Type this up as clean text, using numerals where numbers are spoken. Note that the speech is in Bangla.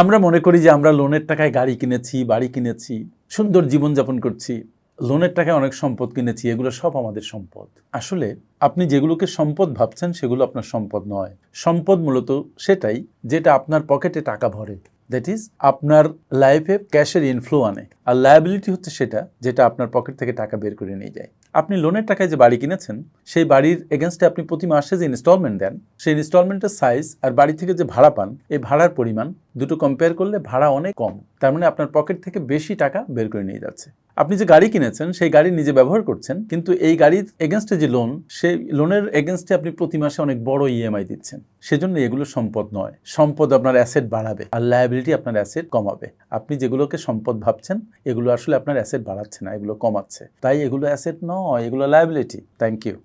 আমরা মনে করি যে আমরা লোনের টাকায় গাড়ি কিনেছি, বাড়ি কিনেছি, সুন্দর জীবনযাপন করছি, লোনের টাকায় অনেক সম্পদ কিনেছি, এগুলো সব আমাদের সম্পদ। আসলে আপনি যেগুলোকে সম্পদ ভাবছেন সেগুলো আপনার সম্পদ নয়। সম্পদ মূলত সেটাই যেটা আপনার পকেটে টাকা ভরে, দ্যাট ইজ আপনার লাইফে ক্যাশের ইনফ্লো আনে। আর লায়াবিলিটি হচ্ছে সেটা যেটা আপনার পকেট থেকে টাকা বের করে নিয়ে যায়। আপনি লোনের টাকায় যে বাড়ি কিনেছেন, সেই বাড়ির এগেনস্টে আপনি প্রতি মাসে যে ইনস্টলমেন্ট দেন, সেই ইনস্টলমেন্টের সাইজ আর বাড়ি থেকে যে ভাড়া পান, এই ভাড়ার পরিমাণ দুটো কম্পেয়ার করলে ভাড়া অনেক কম। তার মানে আপনার পকেট থেকে বেশি টাকা বের করে নিয়ে যাচ্ছে। আপনি যে গাড়ি কিনেছেন সেই গাড়ি নিজে ব্যবহার করছেন, কিন্তু এই গাড়ির এগেনস্টে যে লোন, সেই লোনের এগেনস্টে আপনি প্রতি মাসে অনেক বড় ইএমআই দিচ্ছেন। সেজন্য এগুলো সম্পদ নয়। সম্পদ আপনার অ্যাসেট বাড়াবে আর লায়াবিলিটি আপনার অ্যাসেট কমাবে। আপনি যেগুলোকে সম্পদ ভাবছেন এগুলো আসলে আপনার অ্যাসেট বাড়াচ্ছে না, এগুলো কমাচ্ছে। তাই এগুলো অ্যাসেট নয়, এগুলো লায়াবিলিটি। Thank you.